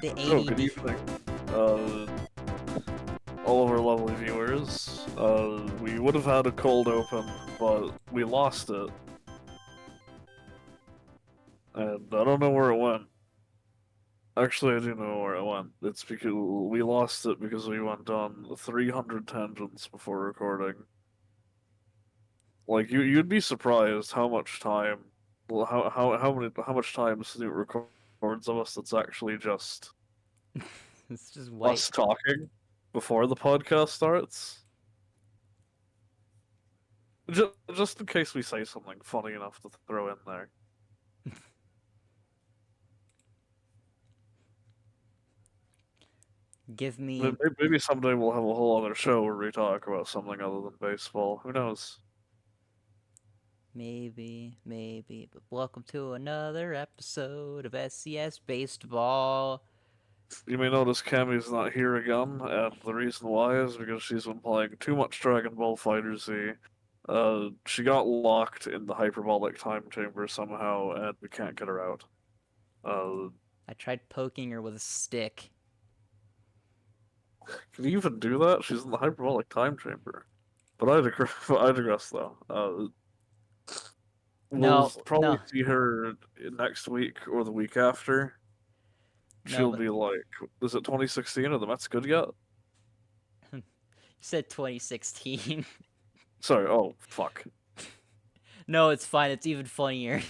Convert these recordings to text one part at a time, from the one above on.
The Oh, good ADD. evening, uh, all of our lovely viewers. We would have had a cold open, but we lost it, and I don't know where it went. Actually, I do know where it went. It's because we lost it because we went on 300 tangents before recording. Like you'd be surprised how much time, well, how much time Snoot records of us that's actually just It's just white. us talking before the podcast starts. Just in case we say something funny enough to throw in there. Give me Maybe someday we'll have a whole other show where we talk about something other than baseball. Who knows? maybe. But welcome to another episode of SCS Baseball. You may notice Cammy's not here again, and the reason why is because she's been playing too much Dragon Ball FighterZ. She got locked in the hyperbolic time chamber somehow, and we can't get her out. Uh, I tried poking her with a stick. can you even do that? She's in the hyperbolic time chamber. But I digress though. We'll No, probably no, see her next week or the week after. no, She'll but be like, is it 2016? Are the Mets good yet? you said 2016. Sorry, oh, fuck. No, it's fine. It's even funnier.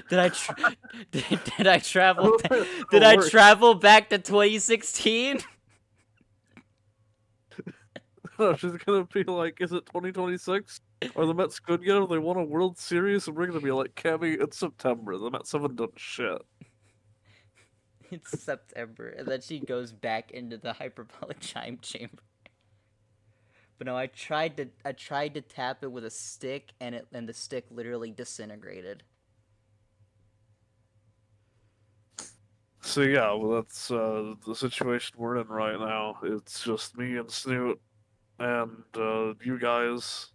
Did I tr did I travel did I travel back to 2016? No, she's gonna be like, is it 2026? Are the Mets good yet? Have they won a World Series? And we're gonna be like, Cammy, it's September. The Mets haven't done shit. It's September, and then she goes back into the hyperbolic chime chamber. But no, I tried to tap it with a stick, and the stick literally disintegrated. So yeah, well, that's the situation we're in right now. It's just me and Snoot and you guys,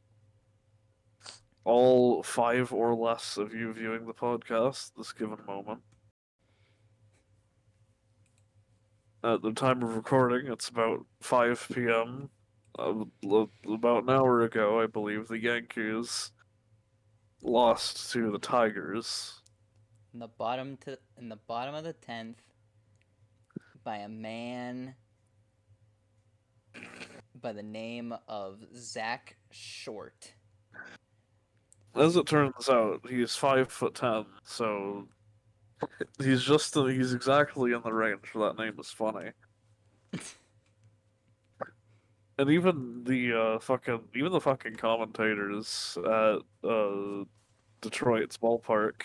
all five or less of you viewing the podcast this given moment. At the time of recording, it's about 5 p.m. About an hour ago, I believe, the Yankees lost to the Tigers. In the bottom of the 10th by a man by the name of Zach Short. As it turns out, he's 5'10", so he's exactly in the range for that name is funny. And even the fucking commentators at Detroit's ballpark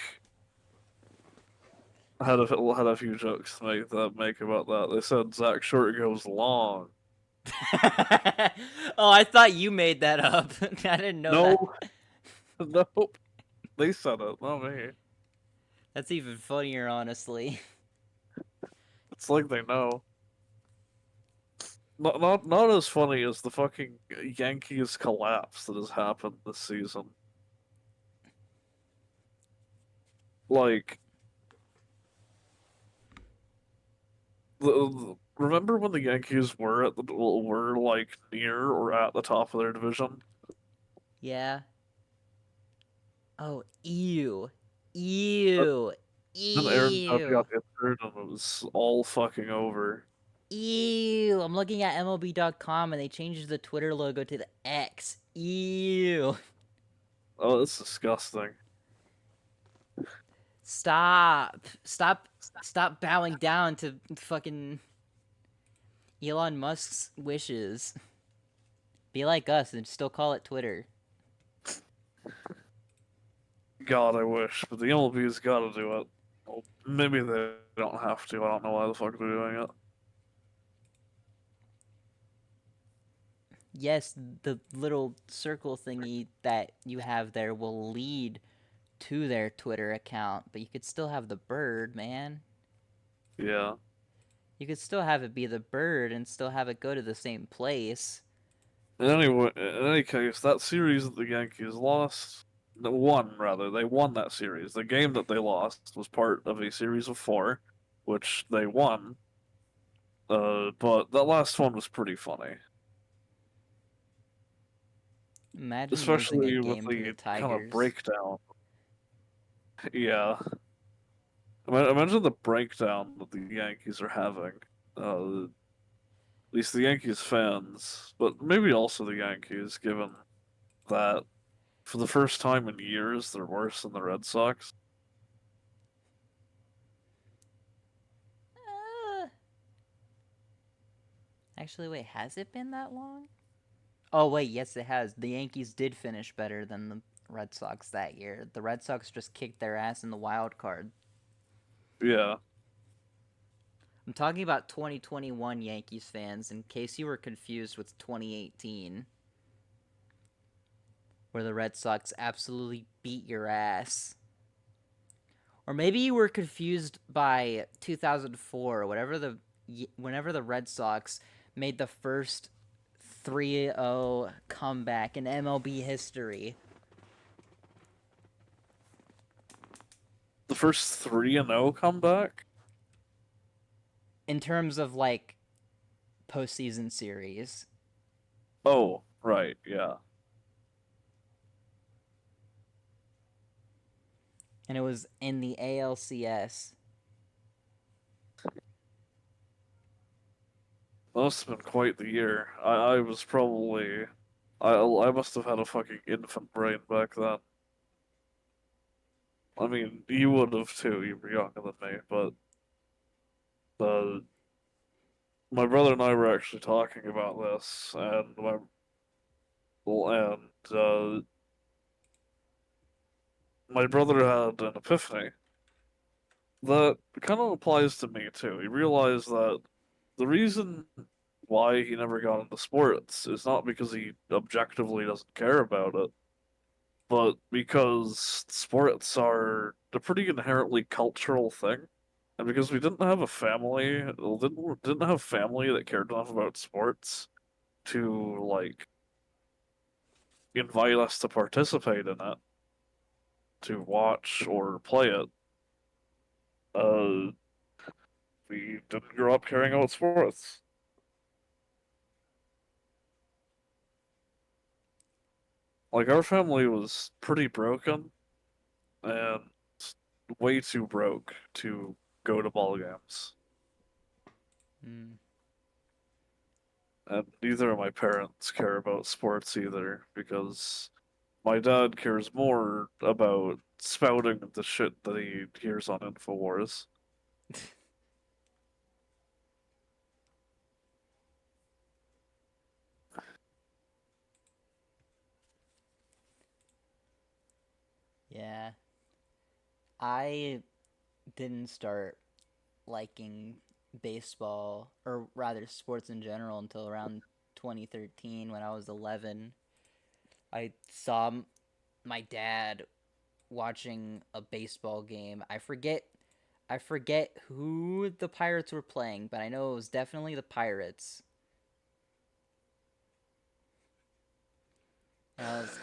had a few jokes to make about that. They said Zach Short goes long. Oh, I thought you made that up. I didn't know that. No, nope. They said it, not me. That's even funnier, honestly. It's like they know. Not as funny as the fucking Yankees collapse that has happened this season. Like, remember when the Yankees were like near or at the top of their division? Yeah. Oh, ew. But Ew. then Aaron Judge Ew. got injured and it was all fucking over. Ew. I'm looking at MLB.com and they changed the Twitter logo to the X. Ew. Oh, it's disgusting. Stop. Stop bowing down to fucking Elon Musk's wishes. Be like us and still call it Twitter. God, I wish, but the MLB's got to do it. Well, maybe they don't have to. I don't know why the fuck they're doing it. Yes, the little circle thingy that you have there will lead to their Twitter account, but you could still have the bird, man. Yeah. You could still have it be the bird and still have it go to the same place. In any case, that series that the Yankees lost, won rather, they won that series. The game that they lost was part of a series of four, which they won. But that last one was pretty funny, Imagine losing a especially with game to the the kind of Tigers. breakdown. Yeah, imagine the breakdown that the Yankees are having. At least the Yankees fans, but maybe also the Yankees, given that for the first time in years they're worse than the Red Sox. Uh, actually, wait, has it been that long? Oh, wait, yes, it has. The Yankees did finish better than the Red Sox that year. The Red Sox just kicked their ass in the wild card. Yeah, I'm talking about 2021 Yankees fans, in case you were confused with 2018, where the Red Sox absolutely beat your ass. Or maybe you were confused by 2004, whenever the Red Sox made the first 3-0 comeback in MLB history. the first 3-0 comeback. In terms of like postseason series. Oh, right, yeah. And it was in the ALCS. That must have been quite the year. I was probably, I must have had a fucking infant brain back then. I mean, you would have too. You were younger than me, but uh, my brother and I were actually talking about this, and my brother had an epiphany that kind of applies to me too. He realized that the reason why he never got into sports is not because he objectively doesn't care about it, but because sports are a pretty inherently cultural thing. And because we didn't have a family, didn't have family that cared enough about sports to like invite us to participate in it, to watch or play it, uh, we didn't grow up caring about sports. Like our family was pretty broken and way too broke to go to ball games. Mm. And neither of my parents care about sports either because my dad cares more about spouting the shit that he hears on InfoWars. Yeah. I didn't start liking baseball, or rather sports in general, until around 2013 when I was 11. I saw my dad watching a baseball game. I forget who the Pirates were playing, but I know it was definitely the Pirates.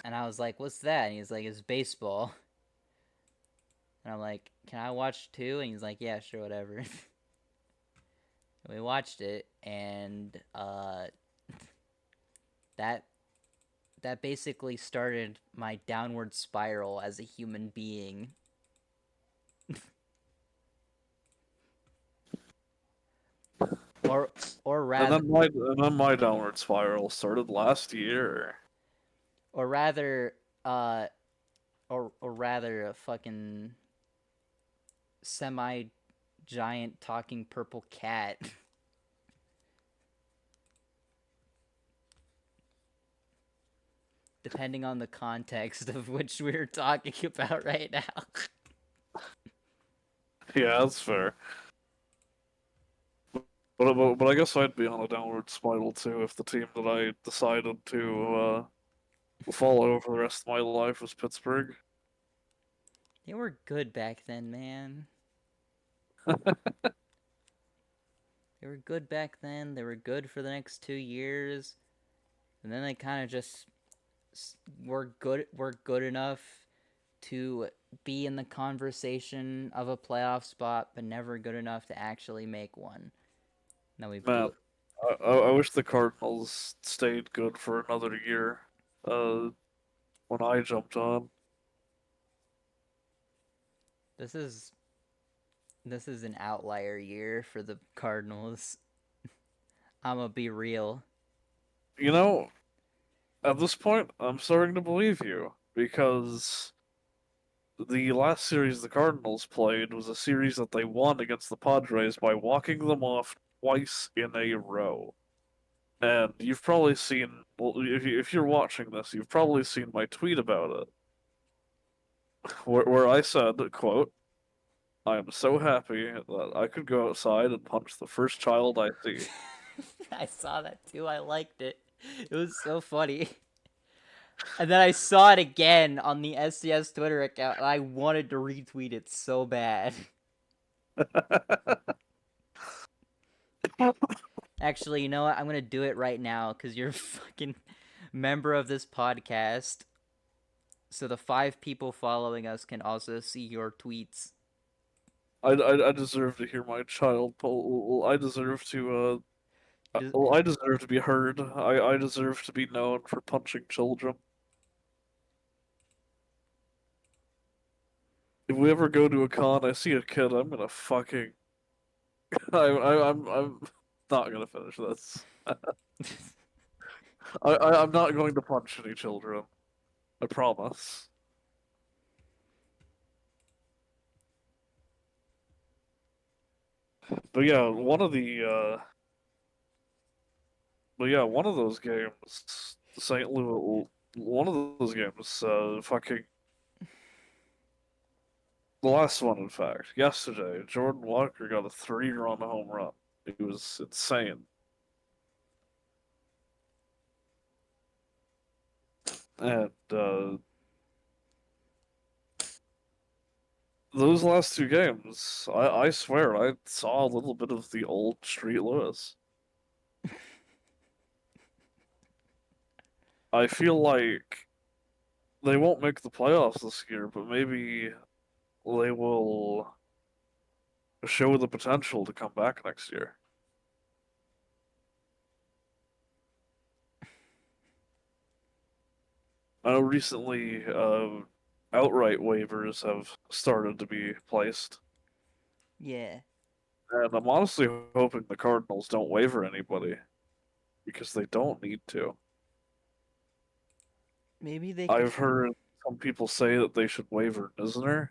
And I was like, "What's that?" And he's like, "It's baseball." And I'm like, "Can I watch too?" And he's like, "Yeah, sure, whatever." And we watched it, and that that basically started my downward spiral as a human being. or or And rather then my downward spiral started last year. or rather uh or rather a fucking semi giant talking purple cat. Depending on the context of which we're talking about right now. Yeah, that's fair. But I guess I'd be on a downward spiral too if the team that I decided to follow for the rest of my life was Pittsburgh. They were good back then, man. They were good back then. They were good for the next 2 years, and then they kind of just were good enough to be in the conversation of a playoff spot, but never good enough to actually make one. Now we Man, blew. I wish the Cardinals stayed good for another year. Uh, when I jumped on, This is this is an outlier year for the Cardinals. I'ma be real. you know, at this point, I'm starting to believe you because the last series the Cardinals played was a series that they won against the Padres by walking them off twice in a row. And you've probably seen, well, if you're watching this, you've probably seen my tweet about it, where I said, quote, I am so happy that I could go outside and punch the first child I see. I saw that too. I liked it. It was so funny. And then I saw it again on the SCS Twitter account, and I wanted to retweet it so bad. Actually, you know what? I'm gonna do it right now because you're a fucking member of this podcast. So the 5 people following us can also see your tweets. I deserve to hear my child. I deserve to Just, well, I deserve to be heard. I deserve to be known for punching children. If we ever go to a con, I see a kid, I'm gonna fucking I'm not gonna finish this. I'm not going to punch any children. I promise. But yeah, one of those games, St. Louis, one of those games, fucking the last one, in fact, yesterday, Jordan Walker got a 3-run home run. It was insane. And those last 2 games, I swear, I saw a little bit of the old Street Lewis. I feel like they won't make the playoffs this year, but maybe they will show the potential to come back next year. I know recently, outright waivers have started to be placed, yeah, and I'm honestly hoping the Cardinals don't waiver anybody because they don't need to. maybe they could. I've heard some people say that they should waiver Nisner,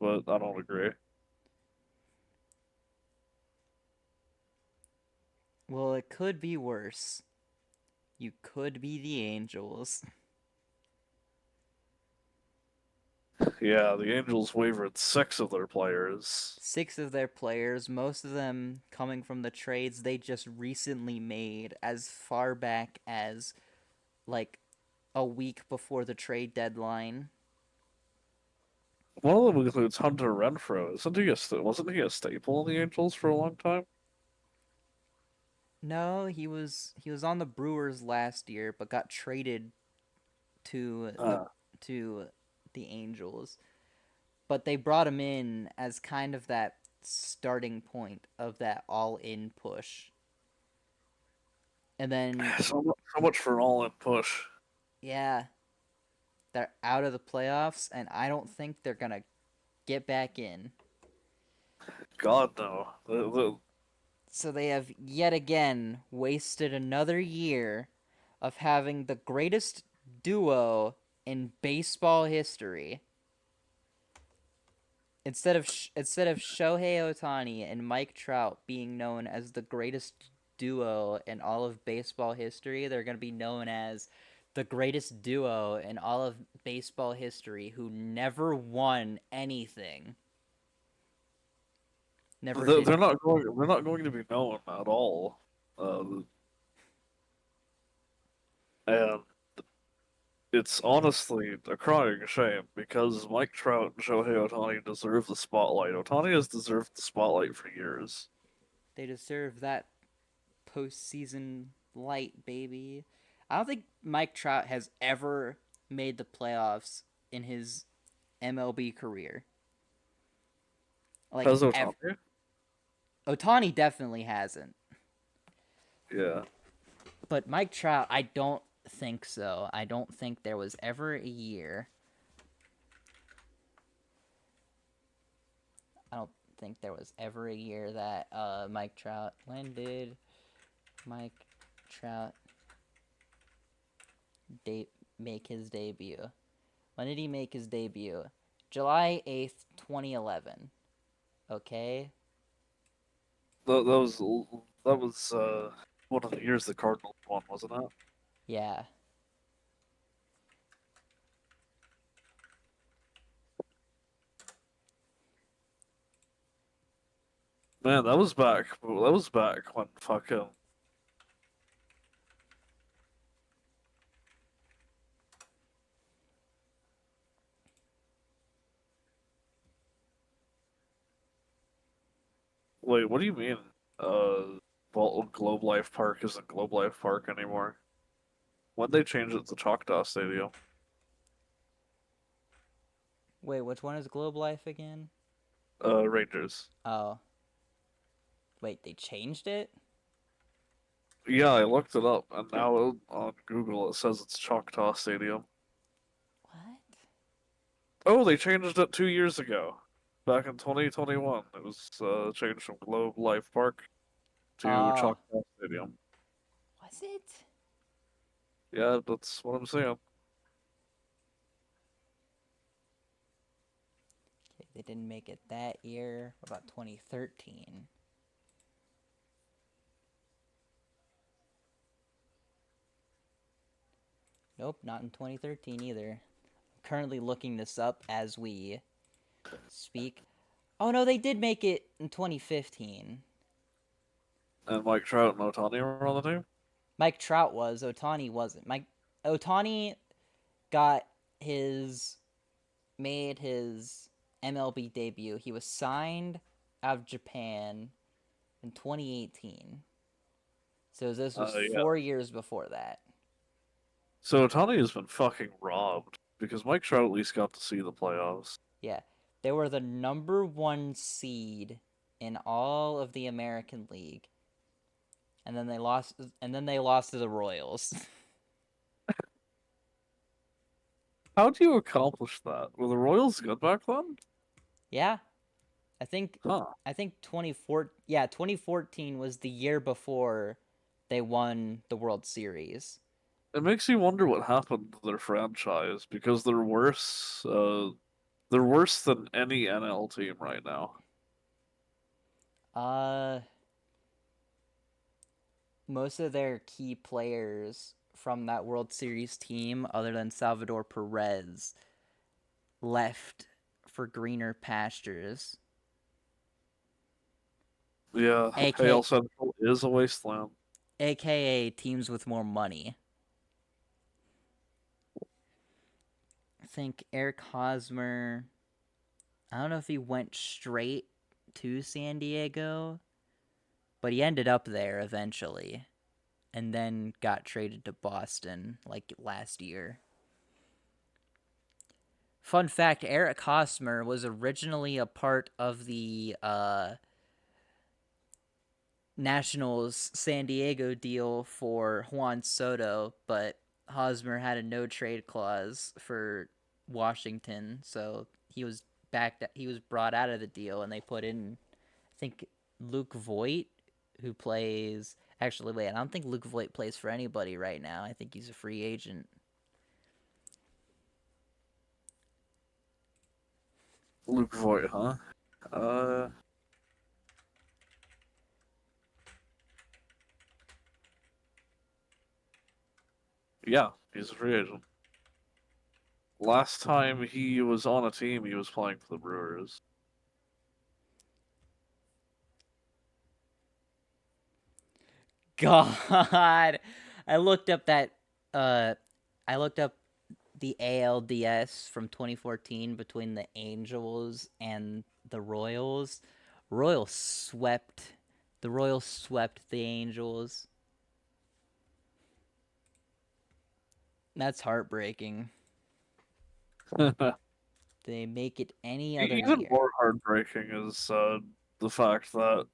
but I don't agree. Well, it could be worse. You could be the Angels. Yeah, the Angels wavered 6 of their players. 6 of their players, most of them coming from the trades they just recently made as far back as like a week before the trade deadline. One of them includes Hunter Renfroe. Wasn't he a staple in the Angels for a long time? No, he was on the Brewers last year, but got traded to the Uh, to the Angels. But they brought him in as kind of that starting point of that all-in push. And then so much for an all-in push. yeah, they're out of the playoffs and I don't think they're going to get back in. God no. So they have yet again wasted another year of having the greatest duo in baseball history. Instead of Shohei Ohtani and Mike Trout being known as the greatest duo in all of baseball history, they're going to be known as the greatest duo in all of baseball history who never won anything. Never did. they're not going to be known at all. Uh, and it's honestly a crying shame because Mike Trout and Shohei Ohtani deserve the spotlight. Ohtani has deserved the spotlight for years. They deserve that postseason light, baby. I don't think Mike Trout has ever made the playoffs in his MLB career. Like Has ever. Ohtani? Otani definitely hasn't. Yeah. But Mike Trout, I don't think so. I don't think there was ever a year. I don't think there was ever a year that Mike Trout. When did Mike Trout make his debut? When did he make his debut? July 8th, 2011. Okay. That was one of the years the Cardinals won, wasn't it? Yeah. Man, that was back. That was back when fucking. Wait, what do you mean? Well, Globe Life Park isn't Globe Life Park anymore. When they changed it to Choctaw Stadium? Wait, which one is Globe Life again? Rangers. Oh. Wait, they changed it? Yeah, I looked it up, and now on Google it says it's Choctaw Stadium. What? Oh, they changed it 2 years ago. Back in 2021, it was changed from Globe Life Park to Oh. Choctaw Stadium. Was it? Yeah, that's what I'm saying. Okay, they didn't make it that year. What about 2013? Nope, not in 2013 either. I'm currently looking this up as we speak. Oh no, they did make it in 2015. And Mike Trout and Ohtani were on the team. Mike Trout was, Ohtani wasn't. Mike Ohtani got his made his MLB debut. He was signed out of Japan in 2018. So this was Yeah. 4 years before that. So Ohtani has been fucking robbed because Mike Trout at least got to see the playoffs. Yeah. They were the number one seed in all of the American League. And then they lost to the Royals. How do you accomplish that? Were the Royals good back then? Yeah. I think Huh. I think 2014 was the year before they won the World Series. It makes you wonder what happened to their franchise because they're worse. They're worse than any NL team right now. Uh Most of their key players from that World Series team, other than Salvador Perez, left for greener pastures. Yeah, AL AK, Central is a wasteland. AKA teams with more money. I think Eric Hosmer, I don't know if he went straight to San Diego, but he ended up there eventually and then got traded to Boston like last year. Fun fact, Eric Hosmer was originally a part of the Nationals San Diego deal for Juan Soto, but Hosmer had a no trade clause for Washington, so he was brought out of the deal and they put in I think Luke Voigt, who plays actually wait, I don't think Luke Voigt plays for anybody right now. I think he's a free agent. Luke Voigt, huh? Uh, yeah, he's a free agent. Last time he was on a team, he was playing for the Brewers. God, I looked up that. Uh, I looked up the ALDS from 2014 between the Angels and the Royals. Royals swept. The Royals swept the Angels. That's heartbreaking. They make it any other Even year. more heartbreaking is the fact that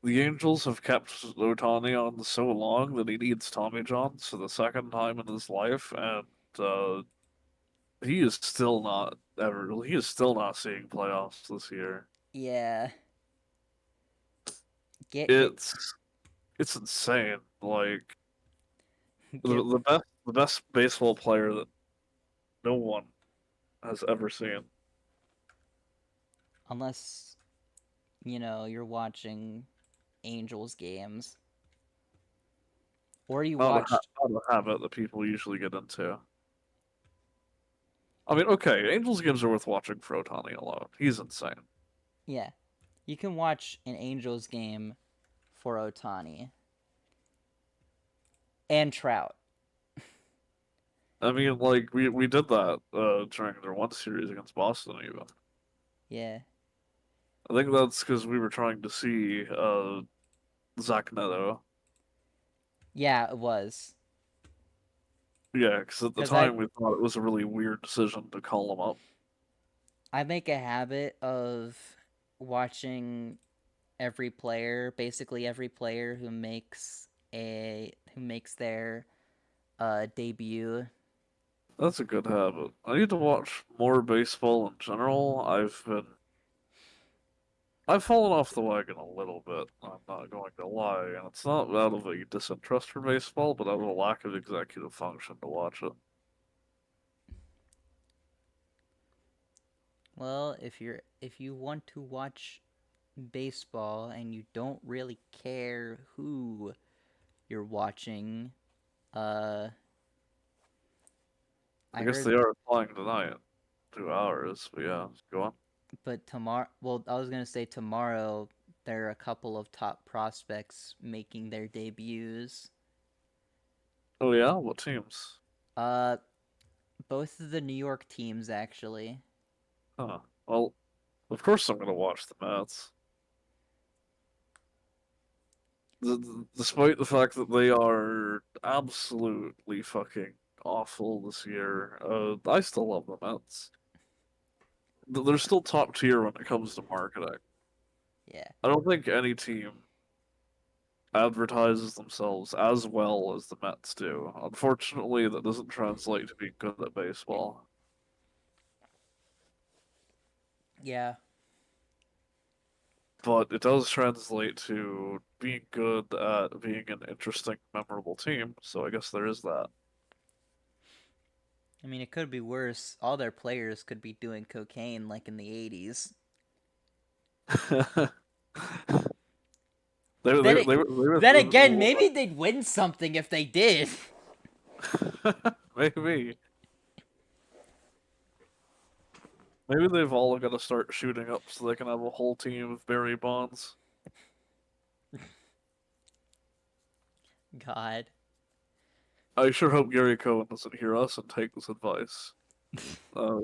the Angels have kept Otani on so long that he needs Tommy John for the second time in his life, and uh, he is still not seeing playoffs this year. Yeah. Get It's insane. Like get the best baseball player that no one has ever seen. unless you're watching Angels games or you watched. Not a habit that people usually get into. I mean, okay, Angels games are worth watching for Otani alone. He's insane. Yeah, you can watch an Angels game for Otani and Trout. I mean, like we did that during their one series against Boston even. Yeah. I think that's because we were trying to see Zach Neto. Yeah, it was. Yeah, because at the Cuz I time we thought it was a really weird decision to call him up. I make a habit of watching every player, basically every player who makes their debut. That's a good habit. I need to watch more baseball in general. I've fallen off the wagon a little bit. I'm not going to lie, and it's not out of a disinterest for baseball, but out of a lack of executive function to watch it. Well, if you want to watch baseball and you don't really care who you're watching, uh I I guess heard they are playing tonight, 2 hours. But yeah, go on. but tomorrow, well, I was going to say tomorrow there are a couple of top prospects making their debuts. Oh yeah, what teams? Uh both of the New York teams actually. Huh. Well, of course I'm gonna watch the Mets. Despite the fact that they are absolutely fucking awful this year, I still love the Mets. They're still top tier when it comes to marketing. Yeah. I don't think any team advertises themselves as well as the Mets do. Unfortunately, that doesn't translate to being good at baseball. Yeah. But it does translate to being good at being an interesting, memorable team, so I guess there is that. I mean, it could be worse. All their players could be doing cocaine like in the 80s. Then it, then again, maybe they'd win something if they did. Maybe. Maybe they've all got to start shooting up so they can have a whole team of Barry Bonds. God. I sure hope Gary Cohen doesn't hear us and take this advice. Uh,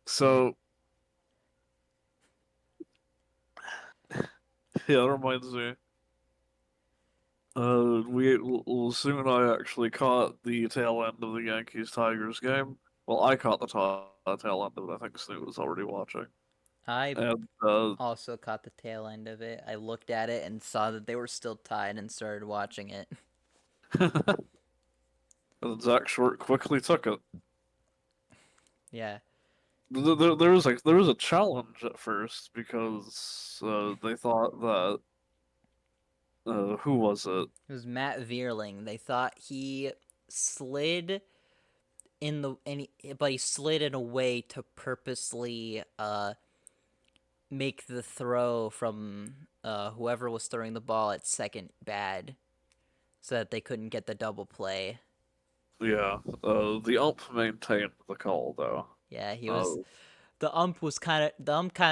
so, yeah, that reminds me. Soon and I actually caught the tail end of the Yankees Tigers game. Well, I caught the tail end of it. I think Snoop was already watching. I And also caught the tail end of it. I looked at it and saw that they were still tied and started watching it. and Zach Short quickly took it. Yeah. There was a challenge at first because they thought that who was it? It was Matt Vierling. They thought he slid but he slid in a way to purposely make the throw from whoever was throwing the ball at second bad so that they couldn't get the double play. Yeah, the ump maintained the call though. Yeah, Uh, the ump kind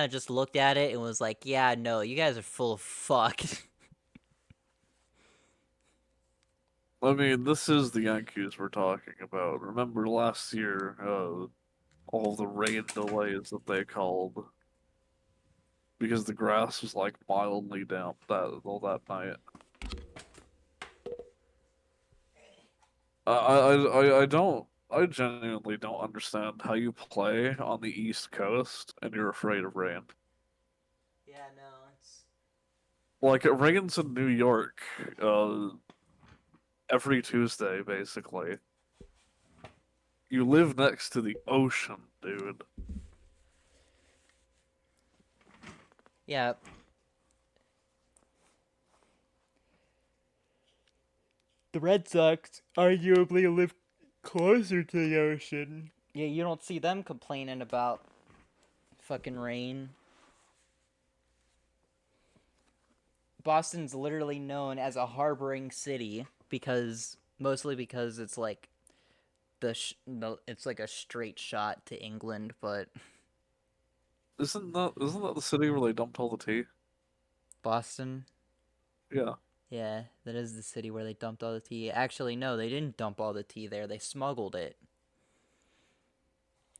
of just looked at it and was like, "Yeah, no, you guys are full of fuck." I mean, this is the Yankees we're talking about. Remember last year, all the rain delays that they called because the grass was like mildly damp that night. I don't. I genuinely don't understand how you play on the East Coast and you're afraid of rain. Yeah, no, it's Like it rains in New York, every Tuesday, basically. You live next to the ocean, dude. Yeah, the Red Sox arguably live closer to the ocean. Yeah, you don't see them complaining about fucking rain. Boston's literally known as a harboring city because mostly because it's like it's like a straight shot to England, but Isn't that the city where they dumped all the tea? Boston, Yeah. yeah, that is the city where they dumped all the tea. Actually, no, they didn't dump all the tea there. They smuggled it.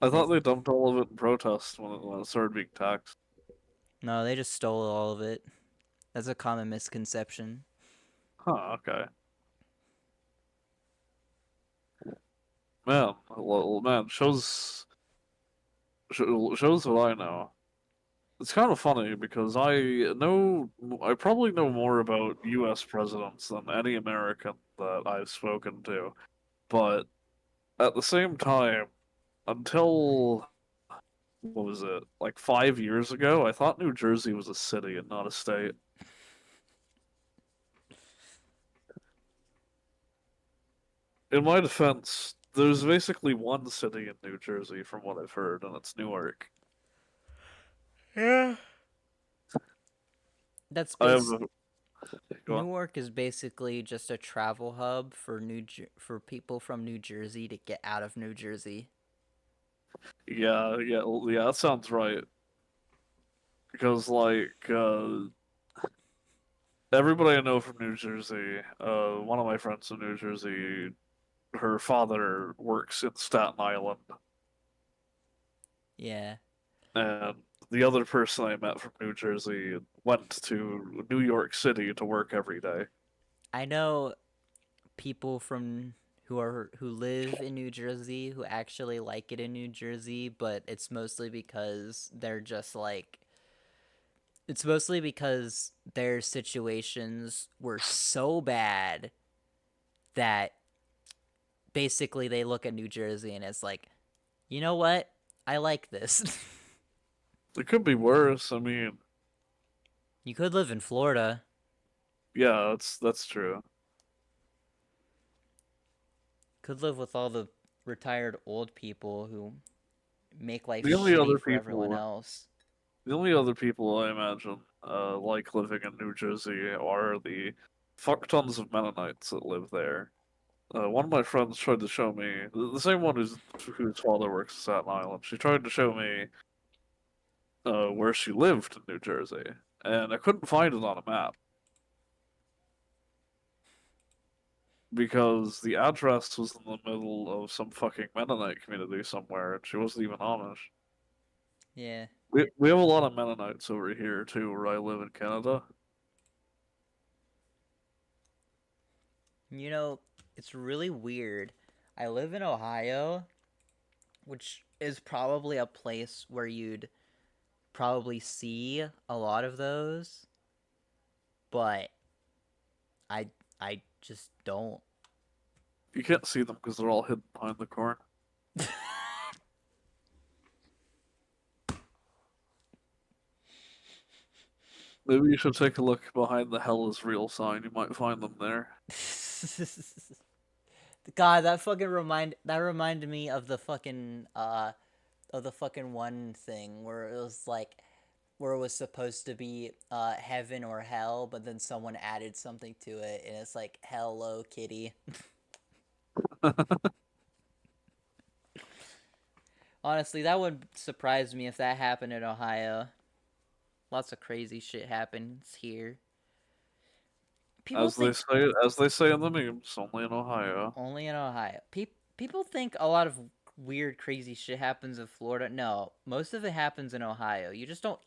I They thought they dumped all of it in protest when it started being taxed. No, they just stole all of it. That's a common misconception. Huh, okay. Man, well, man, shows what I know. It's kind of funny because I probably know more about U.S. presidents than any American that I've spoken to. But at the same time, until what was it, like 5 years ago, I thought New Jersey was a city and not a state. In my defense, there's basically one city in New Jersey from what I've heard, and it's Newark. Yeah. That's I have base. a, go on. Newark is basically just a travel hub for for people from New Jersey to get out of New Jersey. Yeah, that sounds right. Because everybody I know from New Jersey, one of my friends from New Jersey, her father works in Staten Island, Yeah. and the other person I met from New Jersey went to New York City to work every day. I know people who live in New Jersey who actually like it in New Jersey, but it's mostly because their situations were so bad that basically they look at New Jersey and it's like, you know what? I like this. It could be worse. I mean, You could live in Florida. yeah, that's true. Could live with all the retired old people who make life The only shitty other for everyone people, else. the only other people I imagine like living in New Jersey are the fuck tons of Mennonites that live there. One of my friends tried to show me the same one whose father works in Staten Island. She tried to show me where she lived in New Jersey, and I couldn't find it on a map because the address was in the middle of some fucking Mennonite community somewhere, and she wasn't even Amish. Yeah. We have a lot of Mennonites over here too, where I live in Canada. You know, it's really weird. I live in Ohio, which is probably a place where you'd probably see a lot of those, but I I just don't. You can't see them because they're all hidden behind the corn. Maybe you should take a look behind the hell is real sign. You might find them there. God, that reminded me of the fucking one thing where it was like where it was supposed to be heaven or hell, but then someone added something to it and it's like Hello Kitty. Honestly, that would surprise me if that happened in Ohio. Lots of crazy shit happens here. People think As they say in the memes, only in Ohio. only in Ohio. People think a lot of weird, crazy shit happens in Florida. No, most of it happens in Ohio. You just don't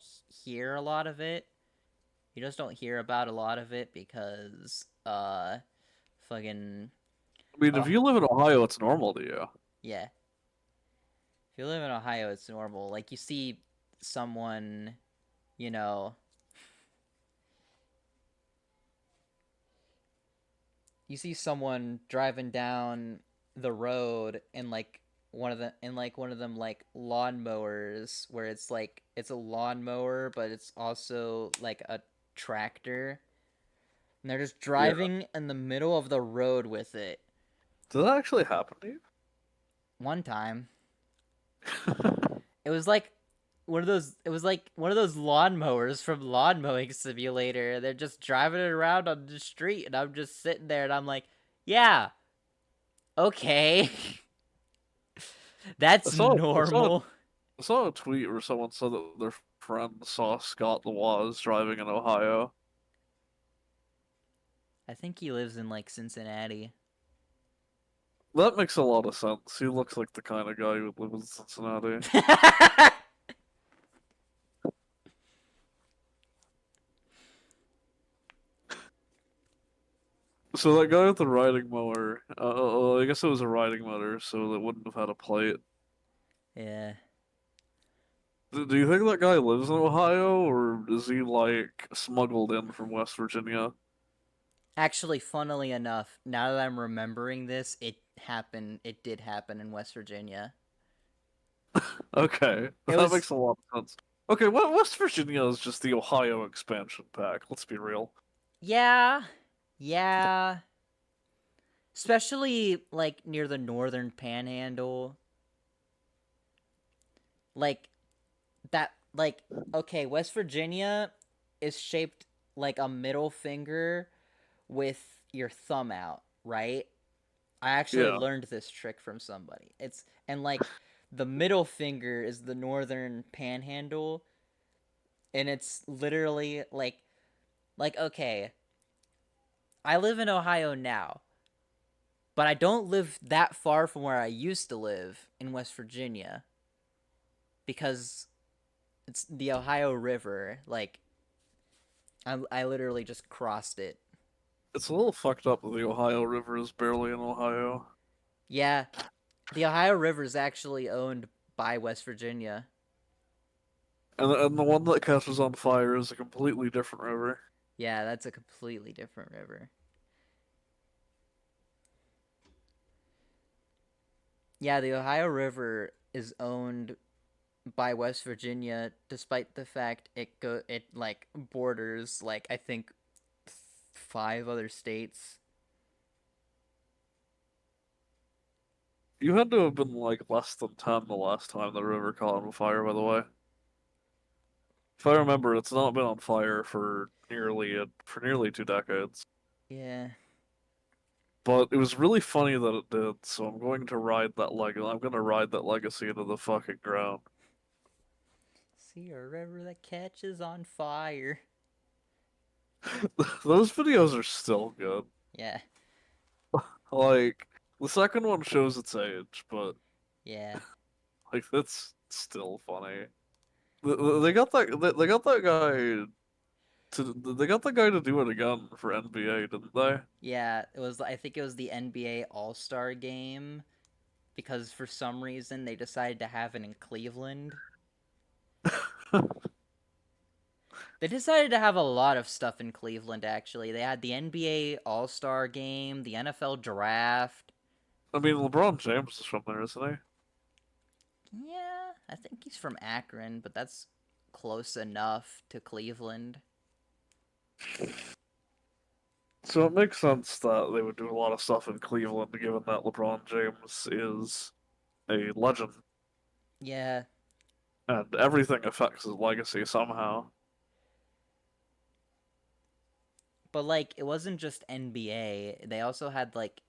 hear a lot of it. You just don't hear about a lot of it because, fucking, I mean, if oh, you live in Ohio, it's normal to you. yeah. If you live in Ohio, it's normal. Like, you see someone, you know, you see someone driving down the road in like one of them like lawnmowers where it's like it's a lawnmower but it's also like a tractor and they're just Yeah. driving in the middle of the road with it. Did that actually happen to One time you? it was like one of those lawnmowers from Lawn Mowing Simulator. They're just driving it around on the street and I'm just sitting there and I'm like, yeah, okay. I That's saw I saw normal. I saw a tweet where someone said that their friend saw Scott the Woz driving in Ohio. I think he lives in like Cincinnati. That makes a lot of sense. He looks like the kind of guy who would live in Cincinnati. So that guy with the riding mower, I guess it was a riding motor, so it wouldn't have had a plate. Yeah. Do you think that guy lives in Ohio, or is he like smuggled in from West Virginia? Actually, funnily enough, now that I'm remembering this, it did happen in West Virginia. Okay, It that was makes a lot of sense. Okay, what West Virginia is just the Ohio expansion pack. Let's be real. yeah. Yeah. Especially like near the northern panhandle. Like that like okay, West Virginia is shaped like a middle finger with your thumb out, right? I actually Yeah. learned this trick from somebody. It's and like the middle finger is the northern panhandle and it's literally like okay, I live in Ohio now, but I don't live that far from where I used to live in West Virginia because it's the Ohio River. Like I literally just crossed it. It's a little fucked up that the Ohio River is barely in Ohio. Yeah, the Ohio River is actually owned by West Virginia. And the one that catches on fire is a completely different river. Yeah, that's a completely different river. Yeah, the Ohio River is owned by West Virginia, despite the fact it like borders like I think five other states. You had to have been like less than 10 the last time the river caught on fire, by the way. If I remember, it's not been on fire for nearly 2 decades. Yeah. But it was really funny that it did, so I'm going to ride that leg. I'm going to ride that legacy into the fucking ground. See a river that catches on fire. Those videos are still good. Yeah. Like the second one shows its age, but Yeah. like that's still funny. They got they got that guy they got the guy to do it again for NBA, didn't they? Yeah, it was I think it was the NBA All-Star game because for some reason they decided to have it in Cleveland. They decided to have a lot of stuff in Cleveland actually. They had the NBA All-Star game, the NFL draft. I mean, LeBron James is from there, isn't Yeah, I think he's from Akron, but that's close enough to Cleveland. he? So it makes sense that they would do a lot of stuff in Cleveland, given that LeBron James is a legend Yeah, and everything affects his legacy somehow. but like it wasn't just NBA. They also had like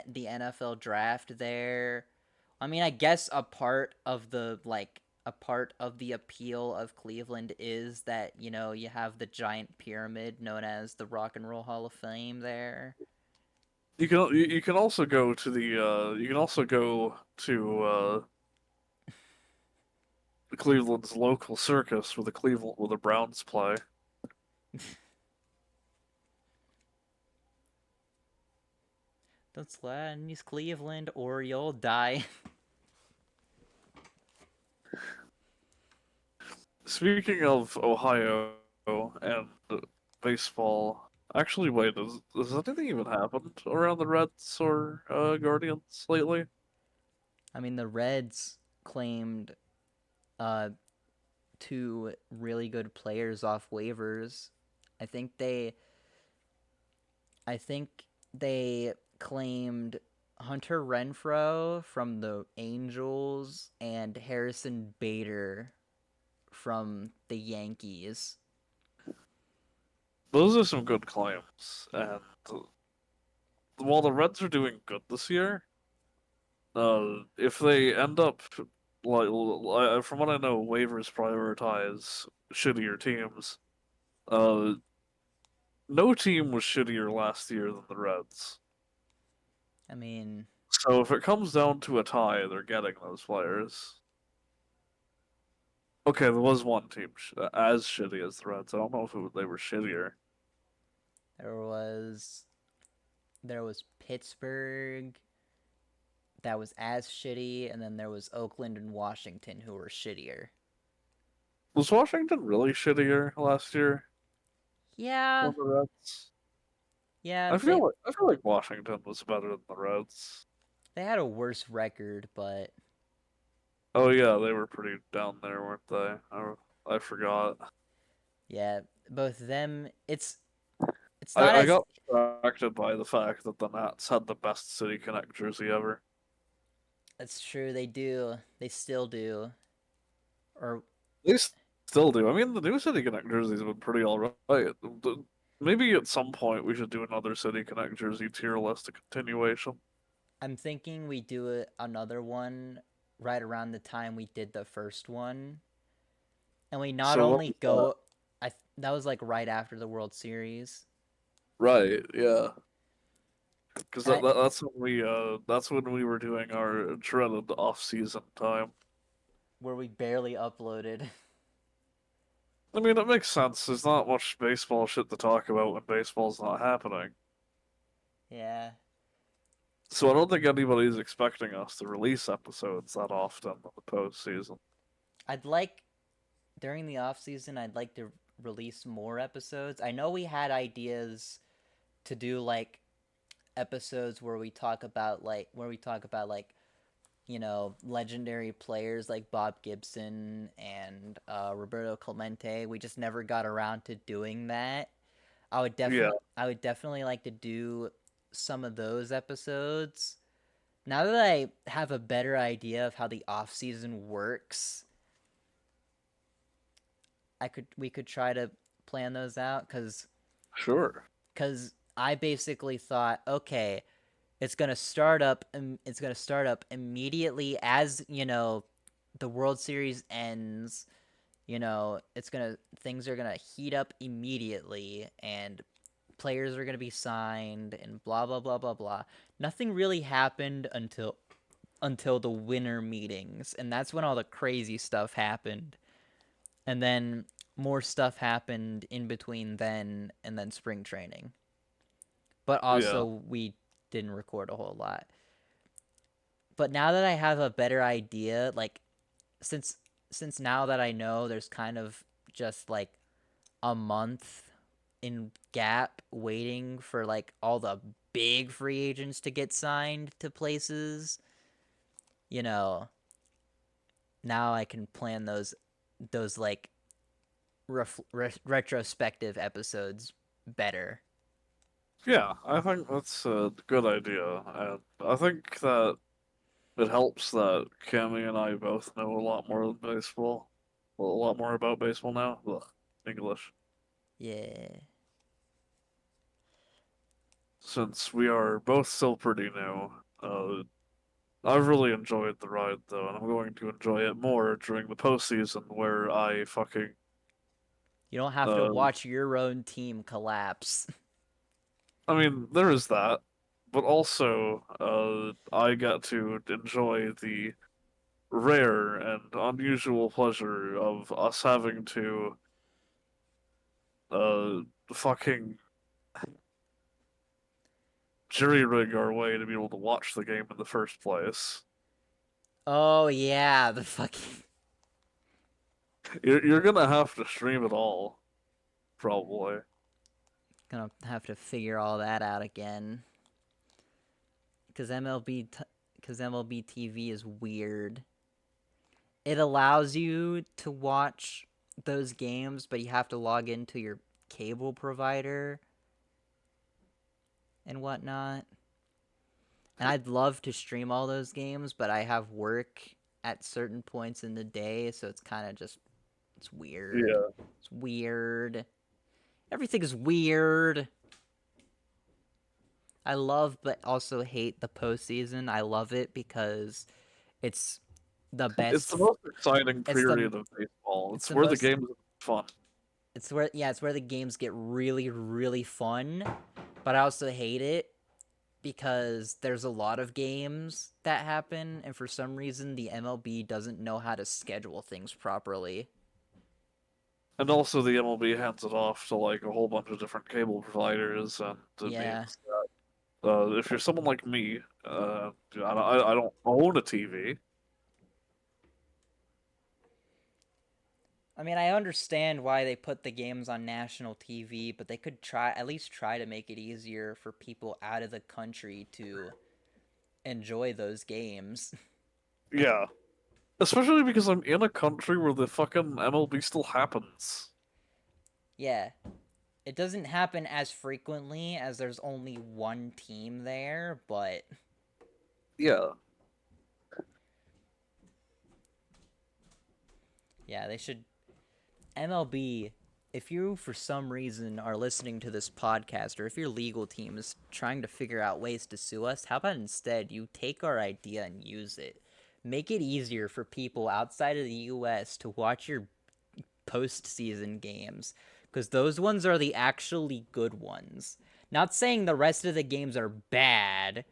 the NFL draft there. I mean, I guess a part of the appeal of Cleveland is that, you know, you have the giant pyramid known as the Rock and Roll Hall of Fame there. You can also go to the you can also go to Cleveland's local circus where the Browns play. Don't slide in East Cleveland or you'll die. Speaking of Ohio and baseball, Actually, wait, has anything even happened around the Reds or Guardians lately? I mean, the Reds claimed uh, two really good players off waivers. I think they, I think they claimed Hunter Renfroe from the Angels and Harrison Bader from the Yankees. Those are some good claims, and while the Reds are doing good this year, if they end up from what I know, waivers prioritize shittier teams. Uh, no team was shittier last year than the Reds. I mean, So if it comes down to a tie, they're getting those players. Okay, there was one team as shitty as the Reds. I don't know if they were shittier. there was there was Pittsburgh that was as shitty, and then there was Oakland and Washington who were shittier. Was Washington really shittier last year Yeah, than the Reds? yeah, they I feel like Washington was better than the Reds. they had a worse record, but Oh yeah, they were pretty down there, weren't they? I forgot. yeah, both of them. It's not I as got distracted by the fact that the Nats had the best City Connect jersey ever. That's true. They do. They still do. Or They still do. I mean, the new City Connect jerseys have been pretty alright. Maybe at some point we should do another City Connect jersey tier list, a continuation. I'm thinking we do another one right around the time we did the first one, and we not So what only was that? go. That was like right after the World Series, Right, yeah. Because and I that's when we were doing our dreaded off-season time. where we barely uploaded. I mean, it makes sense. There's not much baseball shit to talk about when baseball's not happening. Yeah, So I don't think anybody's expecting us to release episodes that often in the postseason. I'd like during the off season. I'd like to release more episodes. I know we had ideas to do like episodes where we talk about like legendary players like Bob Gibson and Roberto Clemente. We just never got around to doing that. Yeah, I would definitely like to do some of those episodes. Now that I have a better idea of how the off season works, I could we could try to plan those out sure. cuz I basically thought, okay, it's going to start up immediately as, the World Series ends. It's going to things are going to heat up immediately and players are going to be signed and blah blah blah blah blah. Nothing really happened until the winter meetings, and that's when all the crazy stuff happened. And then more stuff happened in between then and then spring training. But also Yeah, we didn't record a whole lot. But now that I have a better idea, like since since now that I know there's kind of just like a month in gap waiting for like all the big free agents to get signed to places, you know, now I can plan those like retrospective episodes better. yeah. I think that's a good idea, and I think that it helps that Cammy and I both know a lot more than baseball. Well, a lot more about baseball now. Ugh, English. Yeah. Since we are both still pretty new, I've really enjoyed the ride though, and I'm going to enjoy it more during the postseason where I fucking You don't have to uh watch your own team collapse. I mean there is that, but also I get to enjoy the rare and unusual pleasure of us having to uh fucking jury rig our way to be able to watch the game in the first place. Oh yeah, the fucking You're gonna have to stream it all, probably. Gonna have to figure all that out again. Because MLB TV is weird. It allows you to watch those games, but you have to log into your cable provider and whatnot. And I'd love to stream all those games, but I have work at certain points in the day, so it's kind of just it's weird. Yeah. It's weird. Everything is weird. I love but also hate the postseason. I love it because it's the It's best. the most exciting It's the period of baseball. it's It's the where the most. games are fun. It's where the games get really really fun, but I also hate it because there's a lot of games that happen, and for some reason the MLB doesn't know how to schedule things properly. And also, the MLB hands it off to like a whole bunch of different cable providers, and it Yeah. means that if you're someone like me, I don't own a TV. I mean, I understand why they put the games on national TV, but they could at least try to make it easier for people out of the country to enjoy those games. Yeah, especially because I'm in a country where the fucking MLB still happens. Yeah. It doesn't happen as frequently as there's only one team there, but Yeah, yeah, they should. MLB, if you for some reason are listening to this podcast, or if your legal team is trying to figure out ways to sue us, how about instead you take our idea and use it? Make it easier for people outside of the US to watch your postseason games, because those ones are the actually good ones. Not saying the rest of the games are bad,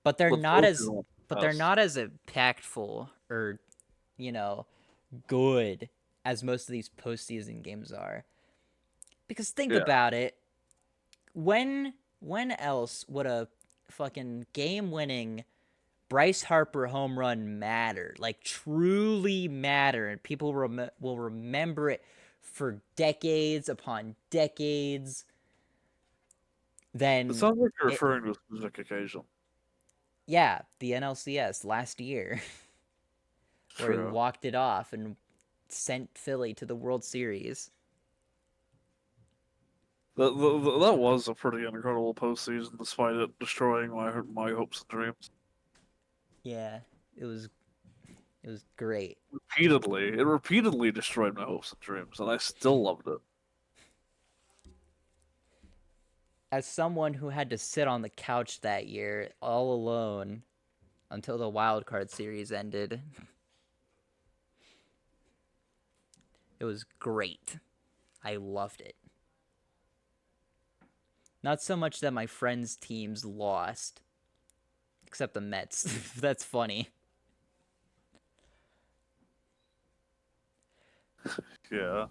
but they're but not those as are the but they're best. not as impactful or, you know, good as most of these postseason games are. Because think Yeah, about it, when else would a fucking game-winning Bryce Harper home run matter? Like truly matter, and people will remember it for decades upon decades. it Then sounds like you're it, referring to a specific occasion. yeah, the NLCS last year, where he True. walked it off and sent Philly to the World Series. That was a pretty incredible postseason, despite it destroying my hopes and dreams. Yeah, it was it was great. It repeatedly destroyed my hopes and dreams, and I still loved it. As someone who had to sit on the couch that year all alone until the wild card series ended, it was great. I loved it. Not so much that my friends' teams lost, except the Mets. That's funny. Yeah.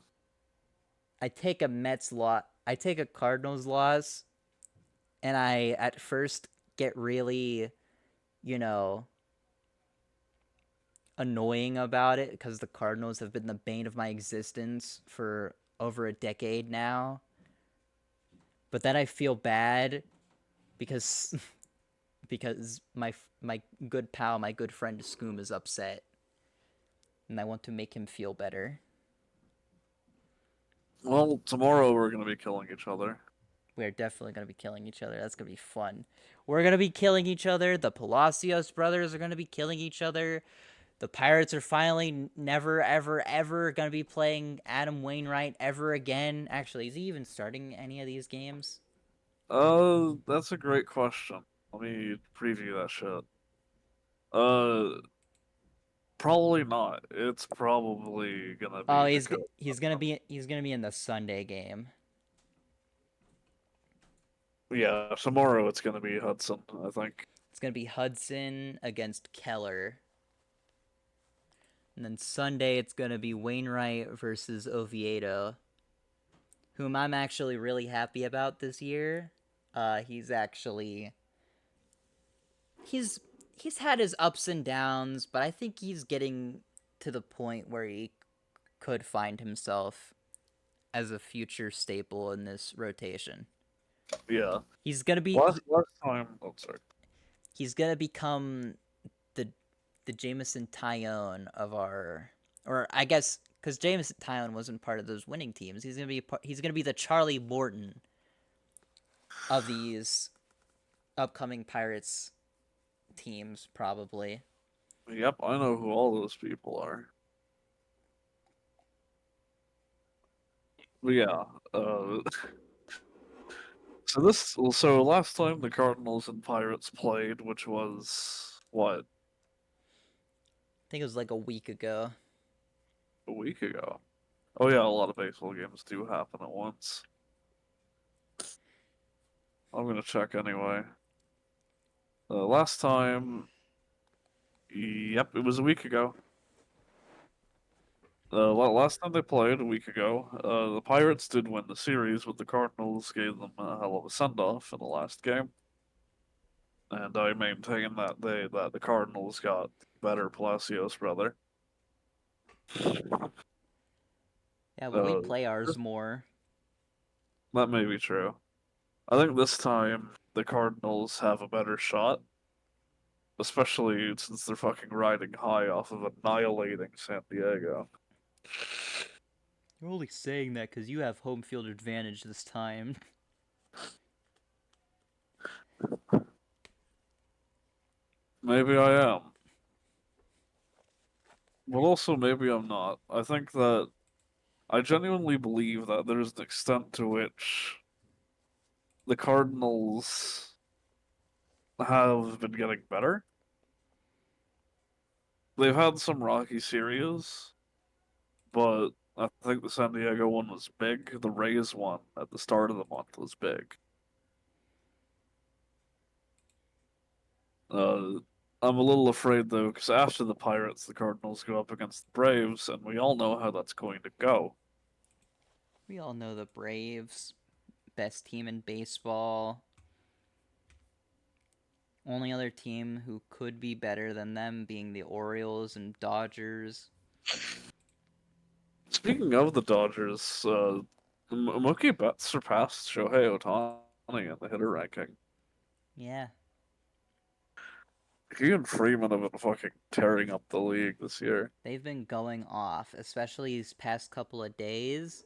I take a Mets loss, I take a Cardinals loss, and I at first get really, you know, annoying about it because the Cardinals have been the bane of my existence for over a decade now. But then I feel bad because because my good pal, my good friend Scoom is upset, and I want to make him feel better. Well, tomorrow we're gonna be killing each other. We're definitely gonna be killing each other. That's gonna be fun. We're gonna be killing each other. The Palacios brothers are gonna be killing each other. The Pirates are finally never, ever, ever gonna be playing Adam Wainwright ever again. Actually, is he even starting any of these games? That's a great question. Let me preview that shit. Uh, Probably not. It's probably gonna Oh, be Dakota. he's gonna be in the Sunday game. Yeah, tomorrow it's gonna be Hudson, I think. It's gonna be Hudson against Keller, and then Sunday it's gonna be Wainwright versus Oviedo, whom I'm actually really happy about this year. He's actually he's he's had his ups and downs, but I think he's getting to the point where he could find himself as a future staple in this rotation. Yeah. He's gonna be Last time. Oh, sorry. he's gonna become the Jameson Tyone of our, or I guess because Jameson Tyone wasn't part of those winning teams. He's gonna be the Charlie Morton of these upcoming Pirates teams, probably. Yep, I know who all those people are. But yeah, uh, so last time the Cardinals and Pirates played, which was what, I think it was like a week ago. a week ago? Oh yeah, a lot of baseball games do happen at once. I'm gonna check anyway. Last time, yep, it was a week ago. Last time they played a week ago, the Pirates did win the series, but the Cardinals gave them a hell of a send-off in the last game, and I maintain that the Cardinals got better Palacios brother. Yeah, but we Uh, play ours more. that may be true. I think this time the Cardinals have a better shot, especially since they're fucking riding high off of annihilating San Diego. You're only saying that because you have home field advantage this time. Maybe I am, but also maybe I'm not. I think that I genuinely believe that there's an extent to which the Cardinals have been getting better. They've had some rocky series, but I think the San Diego one was big. The Rays one at the start of the month was big. Uh, I'm a little afraid though, because after the Pirates, the Cardinals go up against the Braves, and we all know how that's going to go. We all know the Braves, best team in baseball. Only other team who could be better than them being the Orioles and Dodgers. Speaking of the Dodgers, Mookie Betts surpassed Shohei Ohtani in the hitter ranking. Yeah, He and Freeman have been fucking tearing up the league this year. they've been going off, especially these past couple of days.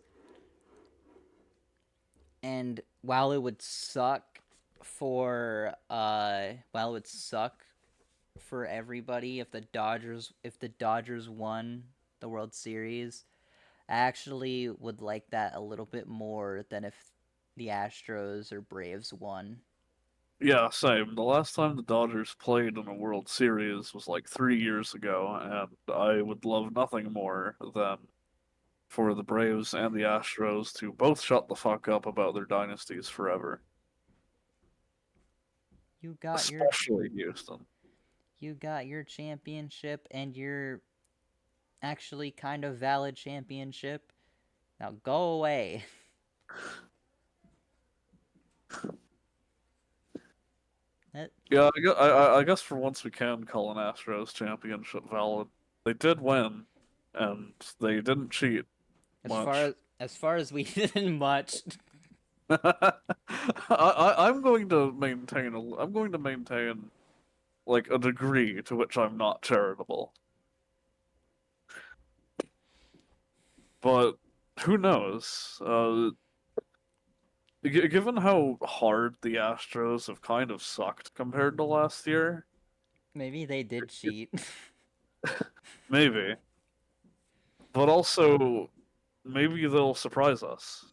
And while it would suck for everybody if the Dodgers won the World Series, I actually would like that a little bit more than if the Astros or Braves won. Yeah, same. The last time the Dodgers played in a World Series was like 3 years ago, and I would love nothing more than for the Braves and the Astros to both shut the fuck up about their dynasties forever. You got your Especially Houston. you got your championship and your actually kind of valid championship. Now go away. That, Yeah, I guess for once we can call an Astros championship valid. They did win, and they didn't cheat as far much. as as far as we didn't much. I'm going to maintain I'm going to maintain like a degree to which I'm not charitable. But who knows? Given how hard the Astros have kind of sucked compared to last year, Maybe they did cheat. maybe. But also, maybe they'll surprise us.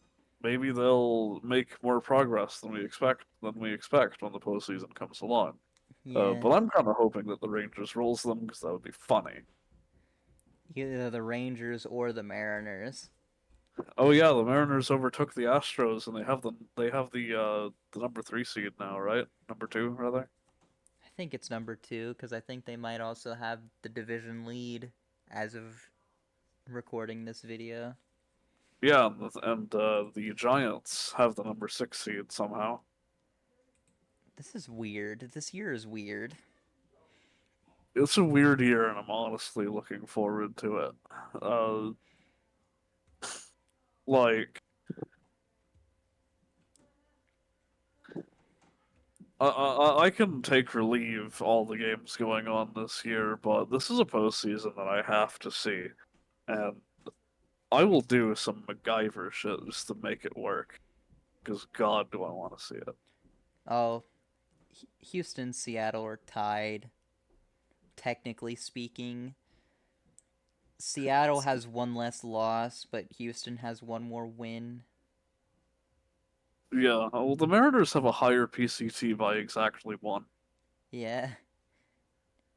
Maybe they'll make more progress than we expect when the postseason comes along. Yeah, But I'm kind of hoping that the Rangers rolls them because that would be funny. either the Rangers or the Mariners. Oh yeah, the Mariners overtook the Astros and they have the number three seed now, right? Number two, rather. I think it's number two because I think they might also have the division lead as of recording this video. Yeah, the Giants have the number six seed somehow. This is weird. This year is weird. It's a weird year, and I'm honestly looking forward to it. Uh, like I can take or leave all the games going on this year, but this is a postseason that I have to see, and I will do some MacGyver shit just to make it work. Because God, do I want to see it. Oh, Houston, Seattle are tied. Technically speaking, Seattle has one less loss, but Houston has one more win. Yeah, well, the Mariners have a higher PCT by exactly one. Yeah,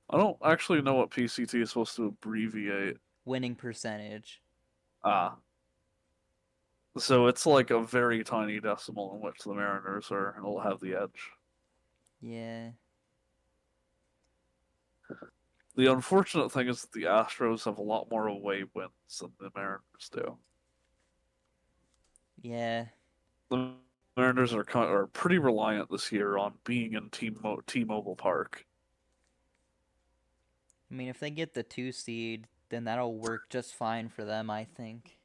I don't actually know what PCT is supposed to abbreviate. winning percentage. Ah, so it's like a very tiny decimal in which the Mariners will have the edge. Yeah, The unfortunate thing is that the Astros have a lot more away wins than the Mariners do. yeah. The Mariners are pretty reliant this year on being in T-Mobile Park. I mean, if they get the 2 seed, then that'll work just fine for them, I think.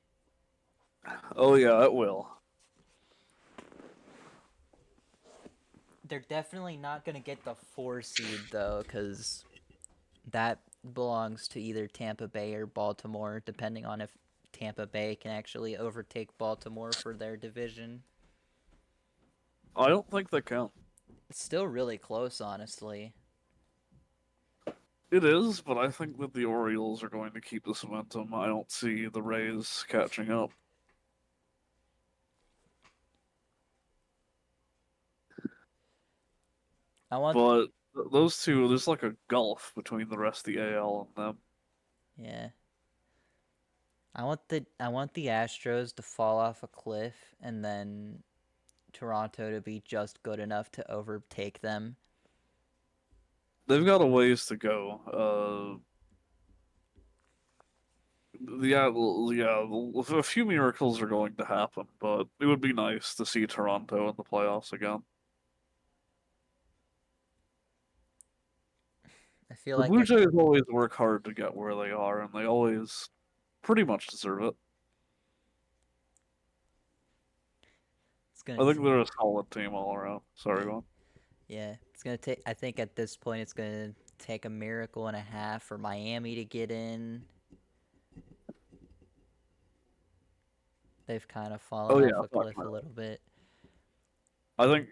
Oh yeah, it will. They're definitely not going to get the 4 seed, though, because that belongs to either Tampa Bay or Baltimore, depending on if Tampa Bay can actually overtake Baltimore for their division. I don't think they can. It's still really close, honestly. It is, but I think that the Orioles are going to keep this momentum. I don't see the Rays catching up. I want, But those two, there's like a gulf between the rest of the AL and them. yeah, I want the Astros to fall off a cliff and then Toronto to be just good enough to overtake them. They've got a ways to go. Yeah, a few miracles are going to happen, but it would be nice to see Toronto in the playoffs again. I feel The like Blue Jays always work hard to get where they are, and they always pretty much deserve it. it's gonna I think they're a solid team all around. Sorry, go on. yeah, it's gonna take. I think at this point, it's gonna take a miracle and a half for Miami to get in. They've kind of fallen Oh off yeah, a fuck cliff a no. little bit. I think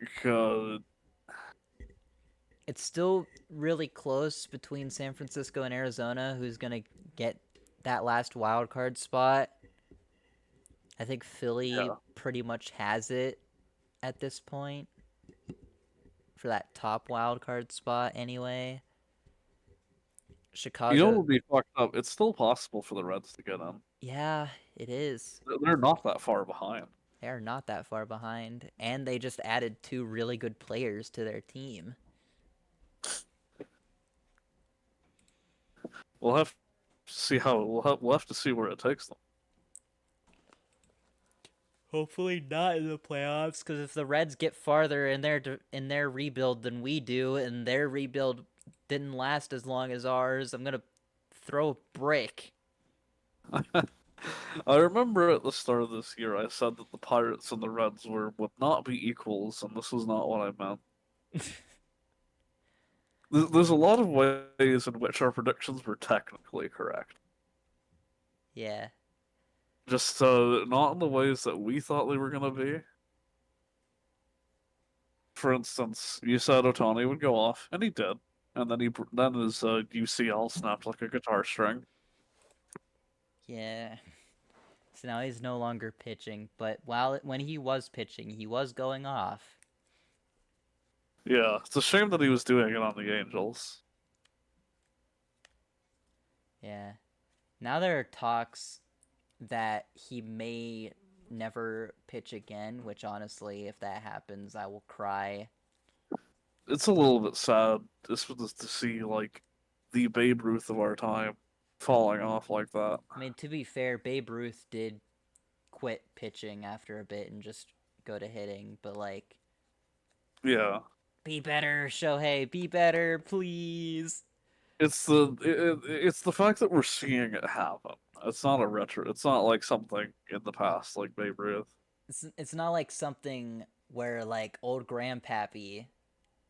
It's still really close between San Francisco and Arizona, who's gonna get that last wild card spot. I think Philly yeah. pretty much has it at this point for that top wild card spot anyway. You know what Chicago, would be fucked up? It's still possible for the Reds to get in. yeah, it is. They're not that far behind. They are not that far behind, and they just added 2 really good players to their team. We'll have to see how we'll have to see where it takes them. Hopefully not in the playoffs, because if the Reds get farther in their rebuild than we do, and their rebuild didn't last as long as ours, I'm gonna throw a brick. I remember at the start of this year I said that the Pirates and the Reds would not be equals, and this was not what I meant. There's a lot of ways in which our predictions were technically correct. Yeah, Just not in the ways that we thought they were gonna be. For instance, you said Otani would go off, and he did, and then his UCL snapped like a guitar string. yeah. So now he's no longer pitching, but when he was pitching, he was going off. Yeah, it's a shame that he was doing it on the Angels. Yeah. Now there are talks that he may never pitch again, which honestly, if that happens, I will cry. It's a little bit sad just to see like the Babe Ruth of our time falling off like that. I mean, to be fair, Babe Ruth did quit pitching after a bit and just go to hitting, but like, Yeah, be better, Shohei, be better, please. it's the fact that we're seeing it happen. It's not a retro. It's not like something in the past like Babe Ruth. It's not like something where like old grandpappy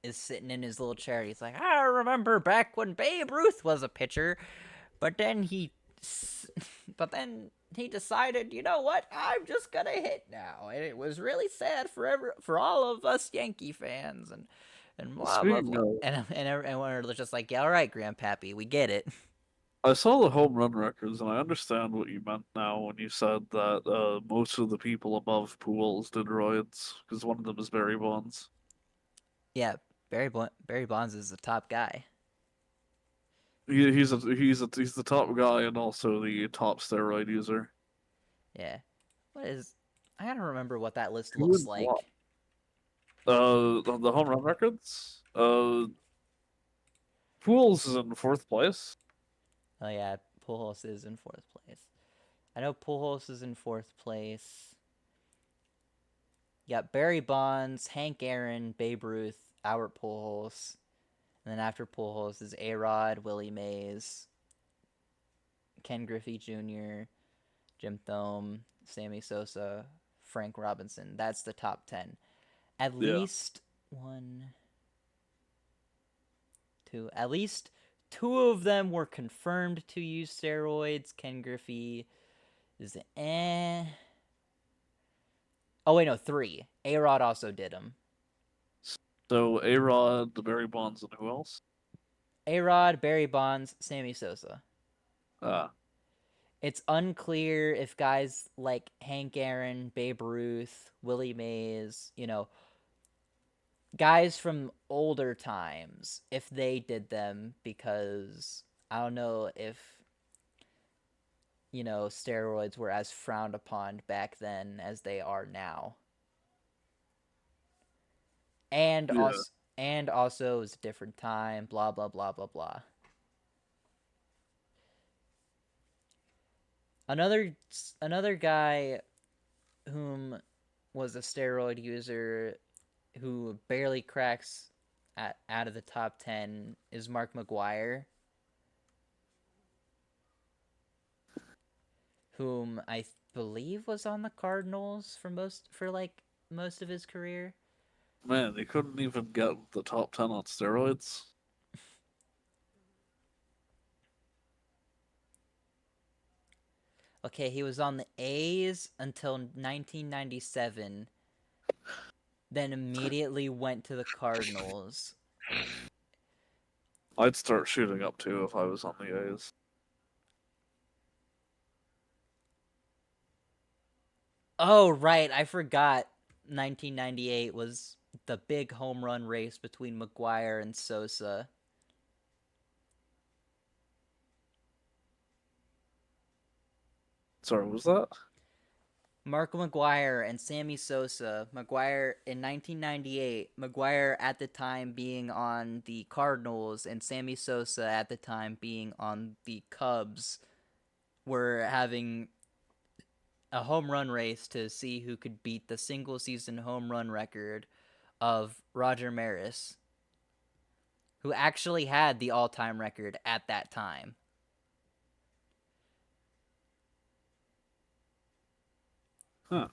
is sitting in his little chair. He's like, I remember back when Babe Ruth was a pitcher, but then but then he decided, you know what? I'm just gonna hit now, and it was really sad for all of us Yankee fans, and blah blah Speaking blah. of, And we're just like, yeah, all right, Grandpappy, we get it. I saw the home run records, and I understand what you meant now when you said that most of the people above Pools did roids, because one of them is Barry Bonds. Yeah, Barry Bonds is the top guy. He's the top guy and also the top steroid user. Yeah, what is? I gotta remember what that list Who looks and what? like. The home run records. Pools is in fourth place. Oh yeah, Pujols is in fourth place. I know Pujols is in fourth place. You got Barry Bonds, Hank Aaron, Babe Ruth, Albert Pujols, and then after Pujols is A-Rod, Willie Mays, Ken Griffey Jr., Jim Thome, Sammy Sosa, Frank Robinson. That's the top 10. At Yeah, least one, two, at least two of them were confirmed to use steroids. Ken Griffey is eh. Oh wait, no, three. A-Rod also did them. so A-Rod, the Barry Bonds, and who else? A-Rod, Barry Bonds, Sammy Sosa. Ah, It's unclear if guys like Hank Aaron, Babe Ruth, Willie Mays, guys from older times, if they did them, because I don't know if, steroids were as frowned upon back then as they are now. And yeah. also and also it was a different time, blah blah blah blah blah. Another another guy whom was a steroid user who barely cracks out of the top 10 is Mark McGwire, whom I believe was on the Cardinals for like most of his career. Man, they couldn't even get the top 10 on steroids. Okay, he was on the A's until 1997, then immediately went to the Cardinals. I'd start shooting up too if I was on the A's. Oh, right, I forgot 1998 was the big home run race between McGwire and Sosa. Sorry, was that? Mark McGwire and Sammy Sosa. McGwire in 1998. McGwire at the time being on the Cardinals, and Sammy Sosa at the time being on the Cubs, were having a home run race to see who could beat the single season home run record of Roger Maris, who actually had the all time record at that time. Huh.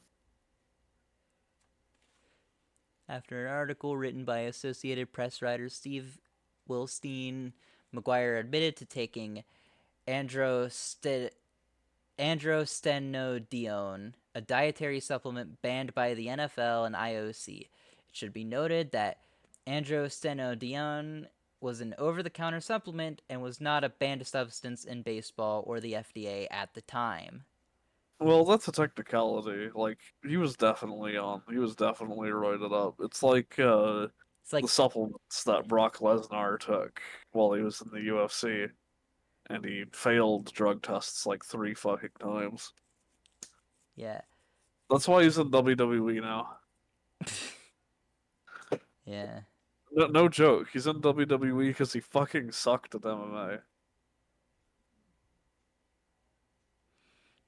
After an article written by Associated Press writer Steve Wilstein, McGwire admitted to taking androstenedione, a dietary supplement banned by the NFL and IOC. It should be noted that androstenedione was an over-the-counter supplement and was not a banned substance in baseball or the FDA at the time. Well, that's a technicality. Like, he was definitely roided up. It's like It's like, the supplements that Brock Lesnar took while he was in the UFC, and he failed drug tests like 3 fucking times. yeah, That's why he's in WWE now. yeah. No, no joke. He's in WWE because he fucking sucked at MMA.